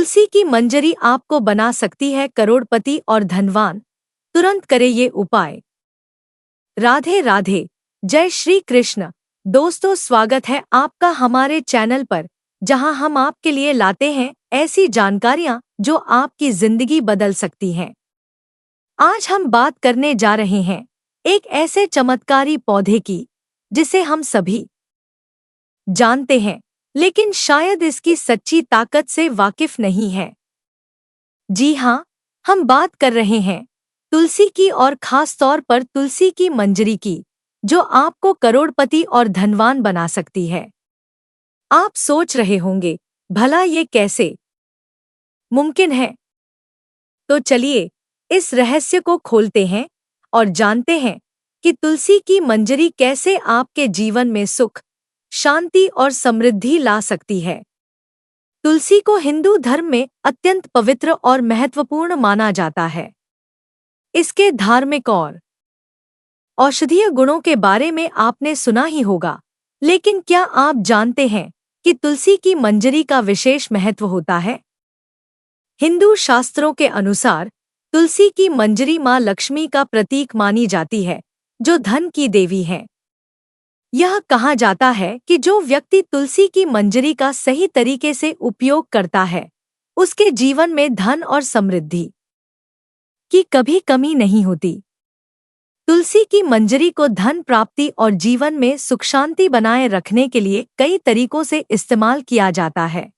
तुलसी की मंजरी आपको बना सकती है करोड़पति और धनवान। तुरंत करें ये उपाय। राधे राधे, जय श्री कृष्ण। दोस्तों, स्वागत है आपका हमारे चैनल पर, जहां हम आपके लिए लाते हैं ऐसी जानकारियां जो आपकी जिंदगी बदल सकती हैं। आज हम बात करने जा रहे हैं एक ऐसे चमत्कारी पौधे की जिसे हम सभी जानते हैं, लेकिन शायद इसकी सच्ची ताकत से वाकिफ नहीं है। जी हाँ, हम बात कर रहे हैं तुलसी की, और खास तौर पर तुलसी की मंजरी की, जो आपको करोड़पति और धनवान बना सकती है। आप सोच रहे होंगे, भला ये कैसे मुमकिन है? तो चलिए इस रहस्य को खोलते हैं और जानते हैं कि तुलसी की मंजरी कैसे आपके जीवन में सुख, शांति और समृद्धि ला सकती है। तुलसी को हिंदू धर्म में अत्यंत पवित्र और महत्वपूर्ण माना जाता है। इसके धार्मिक और औषधीय गुणों के बारे में आपने सुना ही होगा, लेकिन क्या आप जानते हैं कि तुलसी की मंजरी का विशेष महत्व होता है? हिंदू शास्त्रों के अनुसार तुलसी की मंजरी मां लक्ष्मी का प्रतीक मानी जाती है, जो धन की देवी है। यह कहा जाता है कि जो व्यक्ति तुलसी की मंजरी का सही तरीके से उपयोग करता है, उसके जीवन में धन और समृद्धि की कभी कमी नहीं होती। तुलसी की मंजरी को धन प्राप्ति और जीवन में सुख शांति बनाए रखने के लिए कई तरीकों से इस्तेमाल किया जाता है।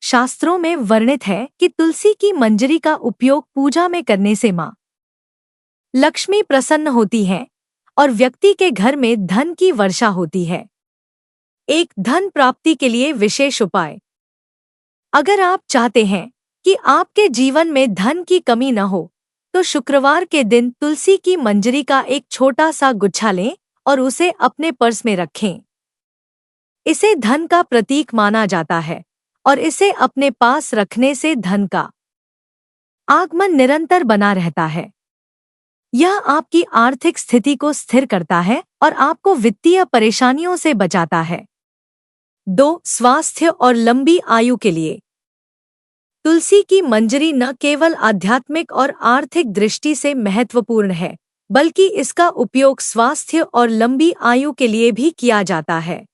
शास्त्रों में वर्णित है कि तुलसी की मंजरी का उपयोग पूजा में करने से मां लक्ष्मी प्रसन्न होती हैं और व्यक्ति के घर में धन की वर्षा होती है। एक धन प्राप्ति के लिए विशेष उपाय। अगर आप चाहते हैं कि आपके जीवन में धन की कमी न हो, तो शुक्रवार के दिन तुलसी की मंजरी का एक छोटा सा गुच्छा लें और उसे अपने पर्स में रखें। इसे धन का प्रतीक माना जाता है और इसे अपने पास रखने से धन का आगमन निरंतर बना रहता है। यह आपकी आर्थिक स्थिति को स्थिर करता है और आपको वित्तीय परेशानियों से बचाता है। 2. स्वास्थ्य और लंबी आयु के लिए। तुलसी की मंजरी न केवल आध्यात्मिक और आर्थिक दृष्टि से महत्वपूर्ण है, बल्कि इसका उपयोग स्वास्थ्य और लंबी आयु के लिए भी किया जाता है।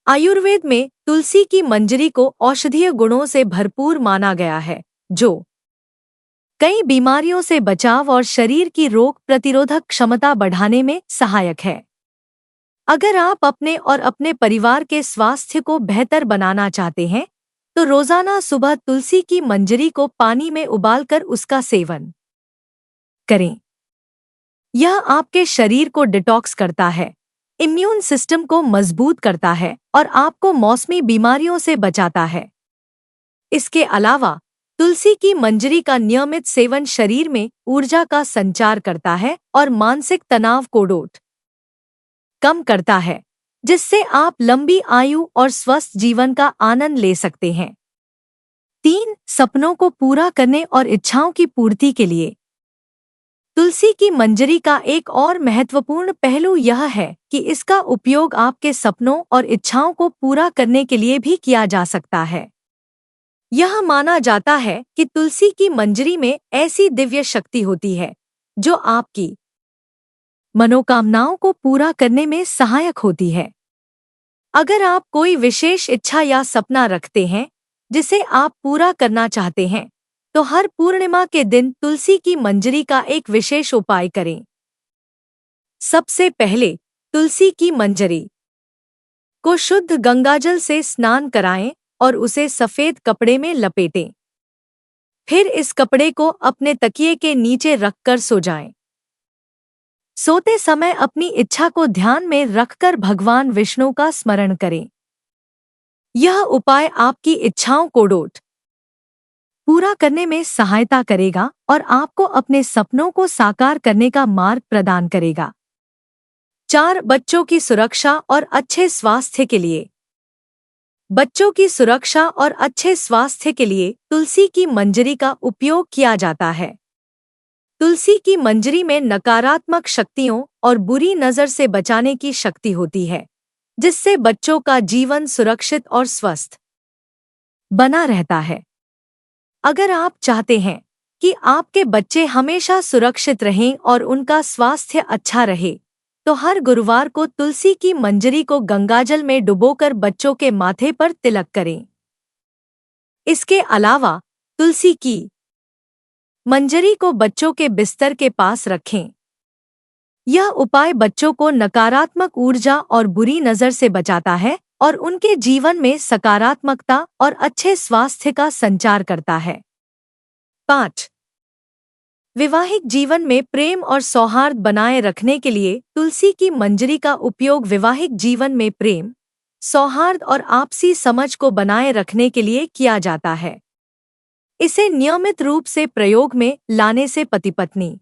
आयुर्वेद में तुलसी की मंजरी को औषधीय गुणों से भरपूर माना गया है, जो कई बीमारियों से बचाव और शरीर की रोग प्रतिरोधक क्षमता बढ़ाने में सहायक है। अगर आप अपने और अपने परिवार के स्वास्थ्य को बेहतर बनाना चाहते हैं, तो रोजाना सुबह तुलसी की मंजरी को पानी में उबालकर उसका सेवन करें। यह आपके शरीर को डिटॉक्स करता है, इम्यून सिस्टम को मजबूत करता है और आपको मौसमी बीमारियों से बचाता है। इसके अलावा तुलसी की मंजरी का नियमित सेवन शरीर में ऊर्जा का संचार करता है और मानसिक तनाव को कम करता है, जिससे आप लंबी आयु और स्वस्थ जीवन का आनंद ले सकते हैं। 3. सपनों को पूरा करने और इच्छाओं की पूर्ति के लिए। तुलसी की मंजरी का एक और महत्वपूर्ण पहलू यह है कि इसका उपयोग आपके सपनों और इच्छाओं को पूरा करने के लिए भी किया जा सकता है। यह माना जाता है कि तुलसी की मंजरी में ऐसी दिव्य शक्ति होती है जो आपकी मनोकामनाओं को पूरा करने में सहायक होती है। अगर आप कोई विशेष इच्छा या सपना रखते हैं जिसे आप पूरा करना चाहते हैं, तो हर पूर्णिमा के दिन तुलसी की मंजरी का एक विशेष उपाय करें। सबसे पहले तुलसी की मंजरी को शुद्ध गंगाजल से स्नान कराएं और उसे सफेद कपड़े में लपेटें। फिर इस कपड़े को अपने तकिए के नीचे रखकर सो जाएं। सोते समय अपनी इच्छा को ध्यान में रखकर भगवान विष्णु का स्मरण करें। यह उपाय आपकी इच्छाओं को पूरा करने में सहायता करेगा और आपको अपने सपनों को साकार करने का मार्ग प्रदान करेगा। 4. बच्चों की सुरक्षा और अच्छे स्वास्थ्य के लिए। बच्चों की सुरक्षा और अच्छे स्वास्थ्य के लिए तुलसी की मंजरी का उपयोग किया जाता है। तुलसी की मंजरी में नकारात्मक शक्तियों और बुरी नज़र से बचाने की शक्ति होती है, जिससे बच्चों का जीवन सुरक्षित और स्वस्थ बना रहता है। अगर आप चाहते हैं कि आपके बच्चे हमेशा सुरक्षित रहें और उनका स्वास्थ्य अच्छा रहे, तो हर गुरुवार को तुलसी की मंजरी को गंगाजल में डुबोकर बच्चों के माथे पर तिलक करें। इसके अलावा तुलसी की मंजरी को बच्चों के बिस्तर के पास रखें। यह उपाय बच्चों को नकारात्मक ऊर्जा और बुरी नज़र से बचाता है और उनके जीवन में सकारात्मकता और अच्छे स्वास्थ्य का संचार करता है। 5. वैवाहिक जीवन में प्रेम और सौहार्द बनाए रखने के लिए तुलसी की मंजरी का उपयोग वैवाहिक जीवन में प्रेम, सौहार्द और आपसी समझ को बनाए रखने के लिए किया जाता है। इसे नियमित रूप से प्रयोग में लाने से पति पत्नी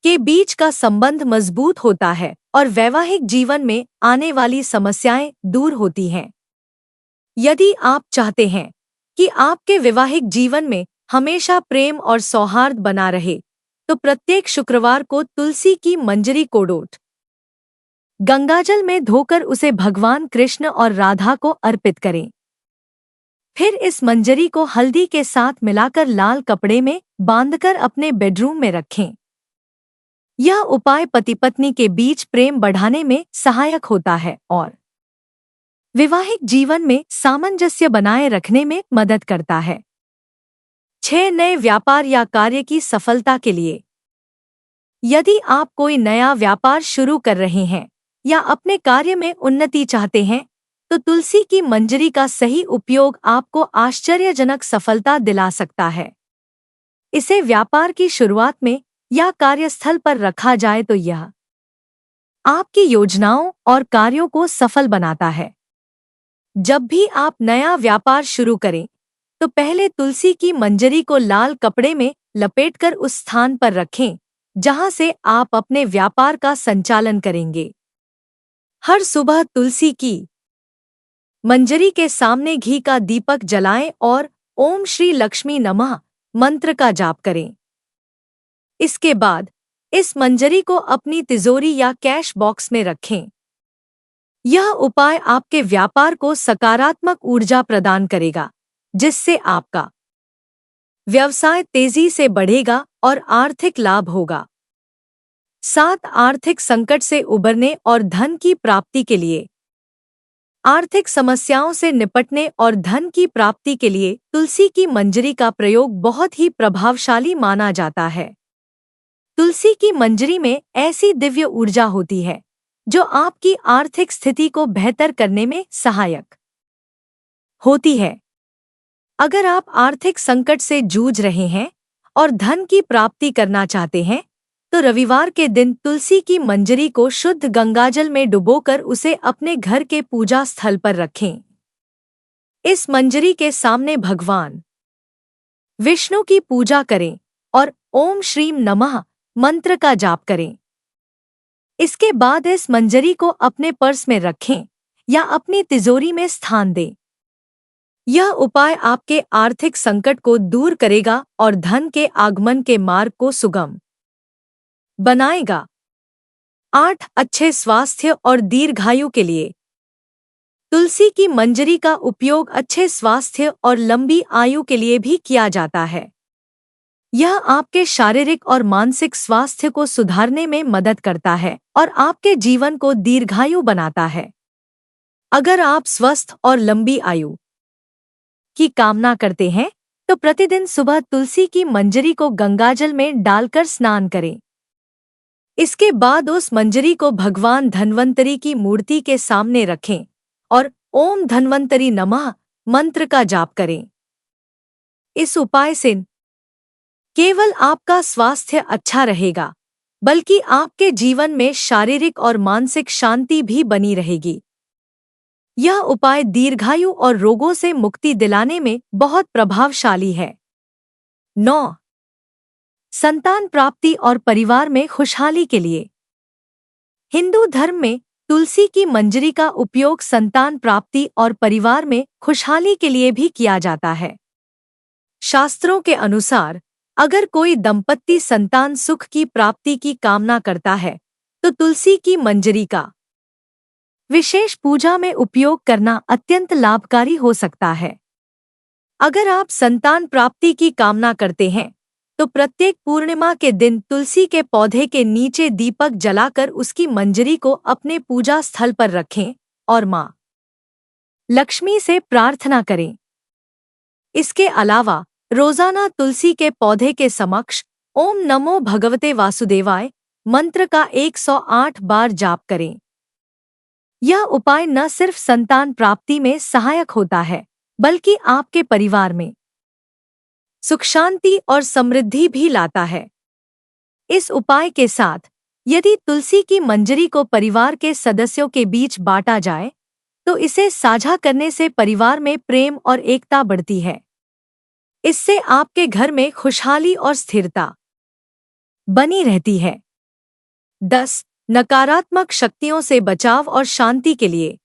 के बीच का संबंध मजबूत होता है और वैवाहिक जीवन में आने वाली समस्याएं दूर होती हैं। यदि आप चाहते हैं कि आपके वैवाहिक जीवन में हमेशा प्रेम और सौहार्द बना रहे, तो प्रत्येक शुक्रवार को तुलसी की मंजरी को गंगाजल में धोकर उसे भगवान कृष्ण और राधा को अर्पित करें। फिर इस मंजरी को हल्दी के साथ मिलाकर लाल कपड़े में बांधकर अपने बेडरूम में रखें। यह उपाय पति पत्नी के बीच प्रेम बढ़ाने में सहायक होता है और वैवाहिक जीवन में सामंजस्य बनाए रखने में मदद करता है। 6. नए व्यापार या कार्य की सफलता के लिए। यदि आप कोई नया व्यापार शुरू कर रहे हैं या अपने कार्य में उन्नति चाहते हैं, तो तुलसी की मंजरी का सही उपयोग आपको आश्चर्यजनक सफलता दिला सकता है। इसे व्यापार की शुरुआत में या कार्यस्थल पर रखा जाए तो यह आपकी योजनाओं और कार्यों को सफल बनाता है। जब भी आप नया व्यापार शुरू करें, तो पहले तुलसी की मंजरी को लाल कपड़े में लपेटकर उस स्थान पर रखें जहां से आप अपने व्यापार का संचालन करेंगे। हर सुबह तुलसी की मंजरी के सामने घी का दीपक जलाएं और ओम श्री लक्ष्मी नमः मंत्र का जाप करें। इसके बाद इस मंजरी को अपनी तिजोरी या कैश बॉक्स में रखें। यह उपाय आपके व्यापार को सकारात्मक ऊर्जा प्रदान करेगा, जिससे आपका व्यवसाय तेजी से बढ़ेगा और आर्थिक लाभ होगा। 7. आर्थिक संकट से उबरने और धन की प्राप्ति के लिए। आर्थिक समस्याओं से निपटने और धन की प्राप्ति के लिए तुलसी की मंजरी का प्रयोग बहुत ही प्रभावशाली माना जाता है। तुलसी की मंजरी में ऐसी दिव्य ऊर्जा होती है जो आपकी आर्थिक स्थिति को बेहतर करने में सहायक होती है। अगर आप आर्थिक संकट से जूझ रहे हैं और धन की प्राप्ति करना चाहते हैं, तो रविवार के दिन तुलसी की मंजरी को शुद्ध गंगाजल में डुबोकर उसे अपने घर के पूजा स्थल पर रखें। इस मंजरी के सामने भगवान विष्णु की पूजा करें और ओम श्रीम नमः मंत्र का जाप करें। इसके बाद इस मंजरी को अपने पर्स में रखें या अपनी तिजोरी में स्थान दें। यह उपाय आपके आर्थिक संकट को दूर करेगा और धन के आगमन के मार्ग को सुगम बनाएगा। 8. अच्छे स्वास्थ्य और दीर्घायु के लिए। तुलसी की मंजरी का उपयोग अच्छे स्वास्थ्य और लंबी आयु के लिए भी किया जाता है। यह आपके शारीरिक और मानसिक स्वास्थ्य को सुधारने में मदद करता है और आपके जीवन को दीर्घायु बनाता है। अगर आप स्वस्थ और लंबी आयु की कामना करते हैं, तो प्रतिदिन सुबह तुलसी की मंजरी को गंगाजल में डालकर स्नान करें। इसके बाद उस मंजरी को भगवान धन्वंतरी की मूर्ति के सामने रखें और ओम धन्वंतरी नमः मंत्र का जाप करें। इस उपाय से केवल आपका स्वास्थ्य अच्छा रहेगा, बल्कि आपके जीवन में शारीरिक और मानसिक शांति भी बनी रहेगी। यह उपाय दीर्घायु और रोगों से मुक्ति दिलाने में बहुत प्रभावशाली है। 9. संतान प्राप्ति और परिवार में खुशहाली के लिए। हिंदू धर्म में तुलसी की मंजरी का उपयोग संतान प्राप्ति और परिवार में खुशहाली के लिए भी किया जाता है। शास्त्रों के अनुसार अगर कोई दंपत्ति संतान सुख की प्राप्ति की कामना करता है, तो तुलसी की मंजरी का विशेष पूजा में उपयोग करना अत्यंत लाभकारी हो सकता है। अगर आप संतान प्राप्ति की कामना करते हैं तो प्रत्येक पूर्णिमा के दिन तुलसी के पौधे के नीचे दीपक जलाकर उसकी मंजरी को अपने पूजा स्थल पर रखें और माँ लक्ष्मी से प्रार्थना करें। इसके अलावा रोजाना तुलसी के पौधे के समक्ष ओम नमो भगवते वासुदेवाय मंत्र का 108 बार जाप करें। यह उपाय न सिर्फ संतान प्राप्ति में सहायक होता है बल्कि आपके परिवार में सुख शांति और समृद्धि भी लाता है। इस उपाय के साथ यदि तुलसी की मंजरी को परिवार के सदस्यों के बीच बांटा जाए तो इसे साझा करने से परिवार में प्रेम और एकता बढ़ती है। इससे आपके घर में खुशहाली और स्थिरता बनी रहती है। 10. नकारात्मक शक्तियों से बचाव और शांति के लिए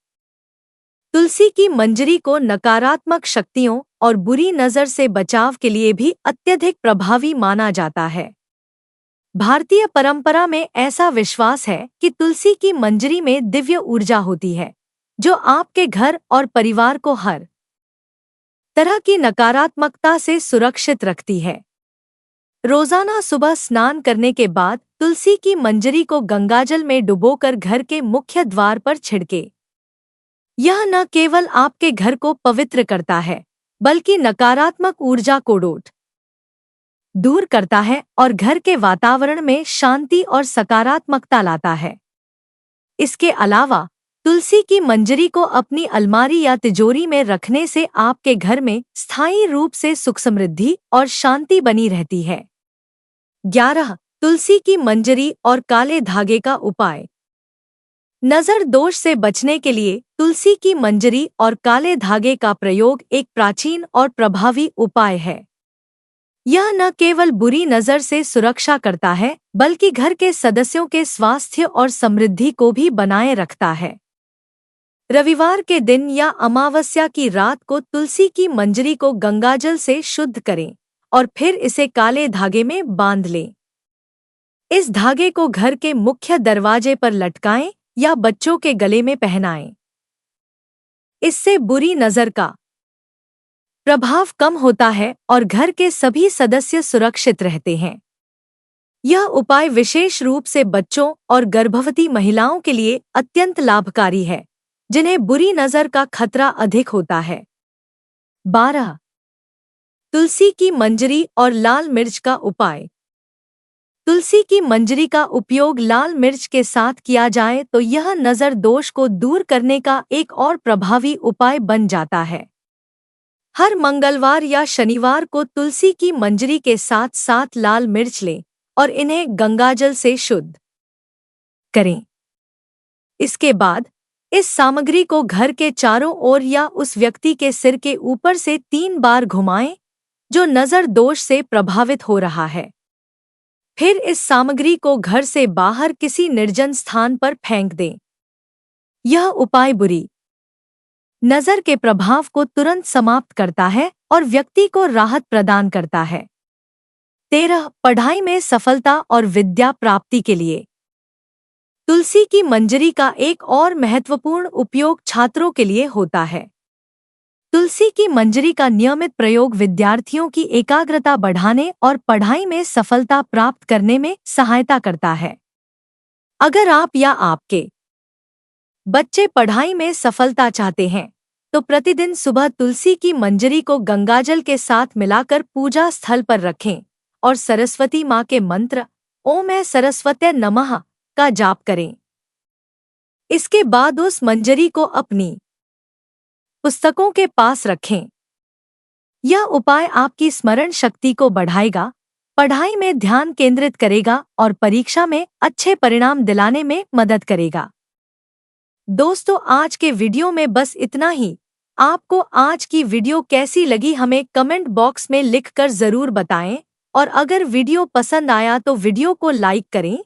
तुलसी की मंजरी को नकारात्मक शक्तियों और बुरी नज़र से बचाव के लिए भी अत्यधिक प्रभावी माना जाता है। भारतीय परंपरा में ऐसा विश्वास है कि तुलसी की मंजरी में दिव्य ऊर्जा होती है जो आपके घर और परिवार को हर तरह की नकारात्मकता से सुरक्षित रखती है। रोजाना सुबह स्नान करने के बाद तुलसी की मंजरी को गंगाजल में डुबोकर घर के मुख्य द्वार पर छिड़के। यह न केवल आपके घर को पवित्र करता है बल्कि नकारात्मक ऊर्जा को दूर करता है और घर के वातावरण में शांति और सकारात्मकता लाता है। इसके अलावा तुलसी की मंजरी को अपनी अलमारी या तिजोरी में रखने से आपके घर में स्थायी रूप से सुख समृद्धि और शांति बनी रहती है। 11. तुलसी की मंजरी और काले धागे का उपाय। नज़र दोष से बचने के लिए तुलसी की मंजरी और काले धागे का प्रयोग एक प्राचीन और प्रभावी उपाय है। यह न केवल बुरी नज़र से सुरक्षा करता है बल्कि घर के सदस्यों के स्वास्थ्य और समृद्धि को भी बनाए रखता है। रविवार के दिन या अमावस्या की रात को तुलसी की मंजरी को गंगाजल से शुद्ध करें और फिर इसे काले धागे में बांध लें। इस धागे को घर के मुख्य दरवाजे पर लटकाएं या बच्चों के गले में पहनाएं। इससे बुरी नज़र का प्रभाव कम होता है और घर के सभी सदस्य सुरक्षित रहते हैं। यह उपाय विशेष रूप से बच्चों और गर्भवती महिलाओं के लिए अत्यंत लाभकारी है जिन्हें बुरी नज़र का खतरा अधिक होता है। 12. तुलसी की मंजरी और लाल मिर्च का उपाय। तुलसी की मंजरी का उपयोग लाल मिर्च के साथ किया जाए तो यह नज़र दोष को दूर करने का एक और प्रभावी उपाय बन जाता है। हर मंगलवार या शनिवार को तुलसी की मंजरी के साथ 7 लाल मिर्च लें और इन्हें गंगाजल से शुद्ध करें। इसके बाद इस सामग्री को घर के चारों ओर या उस व्यक्ति के सिर के ऊपर से 3 बार घुमाएं जो नज़र दोष से प्रभावित हो रहा है। फिर इस सामग्री को घर से बाहर किसी निर्जन स्थान पर फेंक दें। यह उपाय बुरी नज़र के प्रभाव को तुरंत समाप्त करता है और व्यक्ति को राहत प्रदान करता है। 13. पढ़ाई में सफलता और विद्या प्राप्ति के लिए तुलसी की मंजरी का एक और महत्वपूर्ण उपयोग छात्रों के लिए होता है। तुलसी की मंजरी का नियमित प्रयोग विद्यार्थियों की एकाग्रता बढ़ाने और पढ़ाई में सफलता प्राप्त करने में सहायता करता है। अगर आप या आपके बच्चे पढ़ाई में सफलता चाहते हैं तो प्रतिदिन सुबह तुलसी की मंजरी को गंगाजल के साथ मिलाकर पूजा स्थल पर रखें और सरस्वती माँ के मंत्र ओम ऐ सरस्वत्यै नमः का जाप करें। इसके बाद उस मंजरी को अपनी पुस्तकों के पास रखें। यह उपाय आपकी स्मरण शक्ति को बढ़ाएगा, पढ़ाई में ध्यान केंद्रित करेगा और परीक्षा में अच्छे परिणाम दिलाने में मदद करेगा। दोस्तों, आज के वीडियो में बस इतना ही। आपको आज की वीडियो कैसी लगी हमें कमेंट बॉक्स में लिखकर ज़रूर बताएं और अगर वीडियो पसंद आया तो वीडियो को लाइक करें,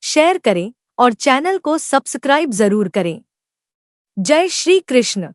शेयर करें और चैनल को सब्सक्राइब ज़रूर करें। जय श्री कृष्ण।